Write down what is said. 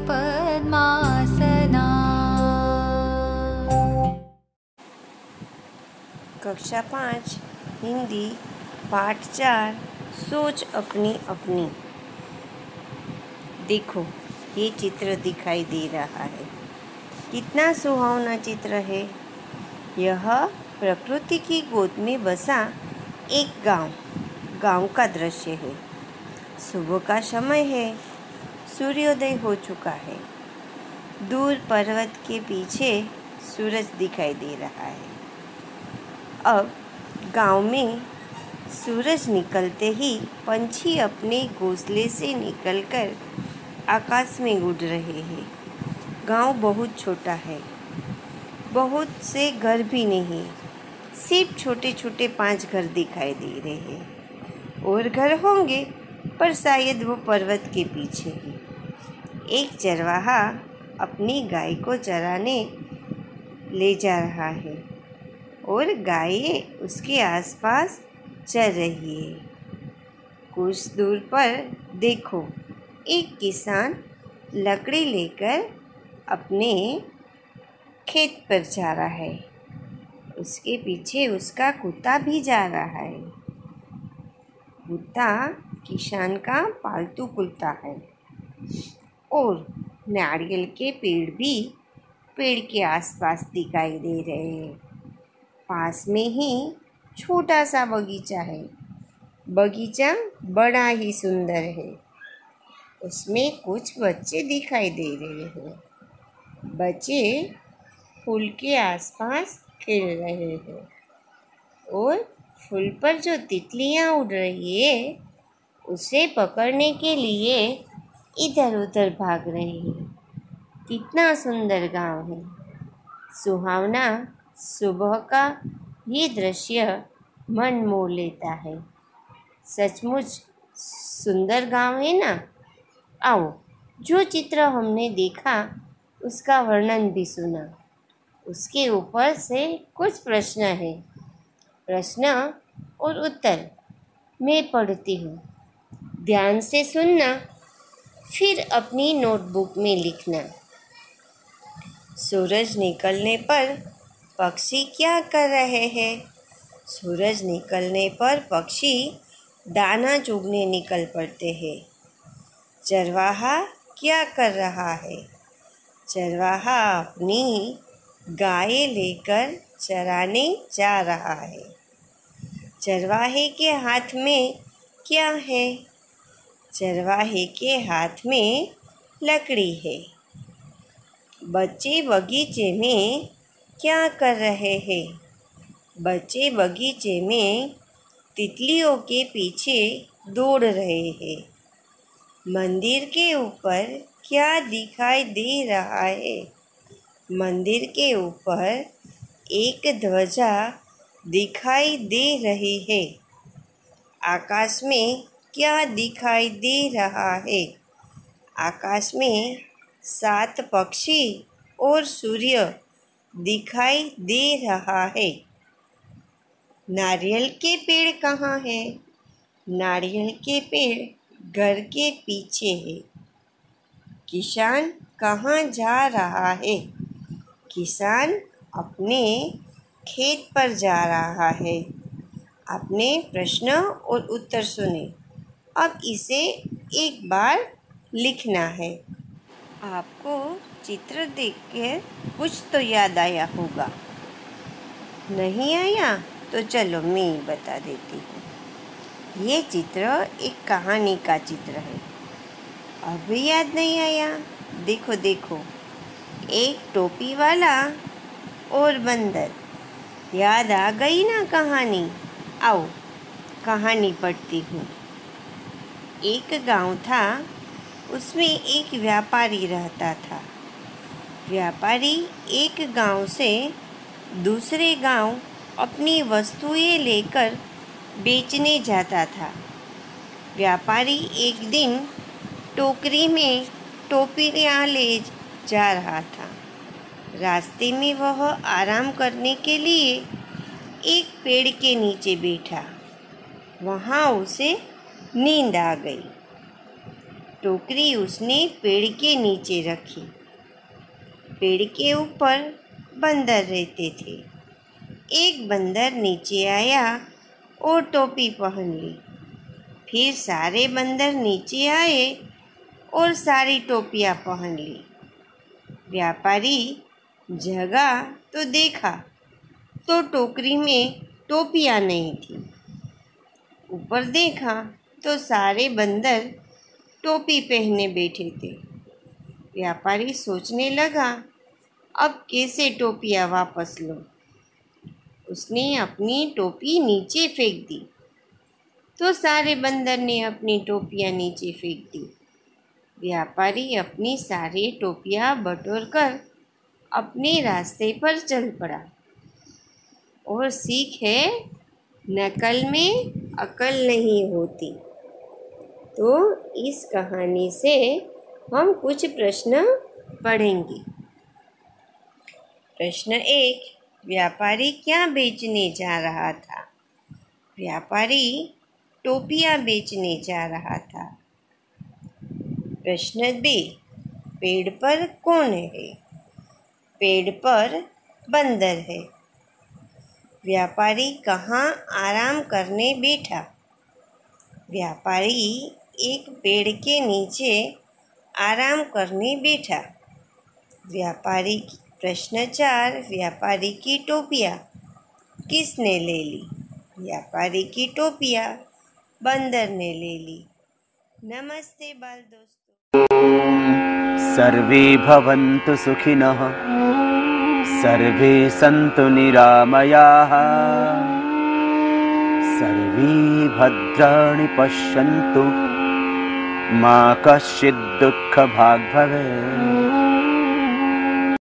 पद्मासना। कक्षा 5 हिंदी पाठ 4 सोच अपनी अपनी। देखो, ये चित्र दिखाई दे रहा है। कितना सुहावना चित्र है। यह प्रकृति की गोद में बसा एक गांव का दृश्य है। सुबह का समय है। सूर्योदय हो चुका है। दूर पर्वत के पीछे सूरज दिखाई दे रहा है। अब गांव में सूरज निकलते ही पंछी अपने घोंसले से निकलकर आकाश में उड़ रहे हैं। गांव बहुत छोटा है। बहुत से घर भी नहीं, सिर्फ छोटे छोटे 5 घर दिखाई दे रहे हैं। और घर होंगे पर शायद वो पर्वत के पीछे ही। एक चरवाहा अपनी गाय को चराने ले जा रहा है और गायें उसके आसपास चल रही है। कुछ दूर पर देखो, एक किसान लकड़ी लेकर अपने खेत पर जा रहा है। उसके पीछे उसका कुत्ता भी जा रहा है। कुत्ता किसान का पालतू कुत्ता है। और नारियल के पेड़ भी पेड़ के आसपास दिखाई दे रहे हैं। पास में ही छोटा सा बगीचा है। बगीचा बड़ा ही सुंदर है। उसमें कुछ बच्चे दिखाई दे रहे हैं। बच्चे फूल के आसपास खेल रहे हैं और फूल पर जो तितलियां उड़ रही है उसे पकड़ने के लिए इधर उधर भाग रहे हैं। कितना सुंदर गांव है। सुहावना सुबह का ये दृश्य मन मोह लेता है। सचमुच सुंदर गांव है ना। आओ, जो चित्र हमने देखा उसका वर्णन भी सुना। उसके ऊपर से कुछ प्रश्न है। प्रश्न और उत्तर मैं पढ़ती हूँ। ध्यान से सुनना, फिर अपनी नोटबुक में लिखना। सूरज निकलने पर पक्षी क्या कर रहे हैं? सूरज निकलने पर पक्षी दाना चुगने निकल पड़ते हैं। चरवाहा क्या कर रहा है? चरवाहा अपनी गाय लेकर चराने जा रहा है। चरवाहे के हाथ में क्या है? चरवाहे के हाथ में लकड़ी है। बच्चे बगीचे में क्या कर रहे हैं? बच्चे बगीचे में तितलियों के पीछे दौड़ रहे हैं। मंदिर के ऊपर क्या दिखाई दे रहा है? मंदिर के ऊपर एक ध्वजा दिखाई दे रही है। आकाश में क्या दिखाई दे रहा है? आकाश में 7 पक्षी और सूर्य दिखाई दे रहा है। नारियल के पेड़ कहाँ है? नारियल के पेड़ घर के पीछे है। किसान कहाँ जा रहा है? किसान अपने खेत पर जा रहा है। आपने प्रश्न और उत्तर सुने। अब इसे एक बार लिखना है। आपको चित्र देखकर कुछ तो याद आया होगा। नहीं आया तो चलो मैं बता देती हूँ। ये चित्र एक कहानी का चित्र है। अभी याद नहीं आया? देखो देखो, एक टोपी वाला और बंदर। याद आ गई ना कहानी? आओ कहानी पढ़ती हूँ। एक गांव था, उसमें एक व्यापारी रहता था। व्यापारी एक गांव से दूसरे गांव अपनी वस्तुएं लेकर बेचने जाता था। व्यापारी एक दिन टोकरी में टोपियाँ ले जा रहा था। रास्ते में वह आराम करने के लिए एक पेड़ के नीचे बैठा। वहाँ उसे नींद आ गई। टोकरी उसने पेड़ के नीचे रखी। पेड़ के ऊपर बंदर रहते थे। एक बंदर नीचे आया और टोपी पहन ली। फिर सारे बंदर नीचे आए और सारी टोपियाँ पहन ली। व्यापारी जगा तो देखा तो टोकरी में टोपियाँ नहीं थी। ऊपर देखा तो सारे बंदर टोपी पहने बैठे थे। व्यापारी सोचने लगा, अब कैसे टोपियाँ वापस लो। उसने अपनी टोपी नीचे फेंक दी तो सारे बंदर ने अपनी टोपियाँ नीचे फेंक दी। व्यापारी अपनी सारी टोपियाँ बटोरकर अपने रास्ते पर चल पड़ा। और सीख है, नकल में अकल नहीं होती। तो इस कहानी से हम कुछ प्रश्न पढ़ेंगे। प्रश्न 1, व्यापारी क्या बेचने जा रहा था? व्यापारी टोपियाँ बेचने जा रहा था। प्रश्न 2, पेड़ पर कौन है? पेड़ पर बंदर है। व्यापारी कहाँ आराम करने बैठा? व्यापारी एक पेड़ के नीचे आराम करने बैठा। प्रश्न 4, व्यापारी की टोपियाँ किसने ले ली? व्यापारी की टोपियाँ बंदर ने ले ली। नमस्ते बाल दोस्तों। सर्वे भवन्तु सुखिनः, सर्वे सन्तु निरामयाः, सर्वे भद्राणि पश्यन्तु, मा कश्चित् दुःखभाग् भवेत्।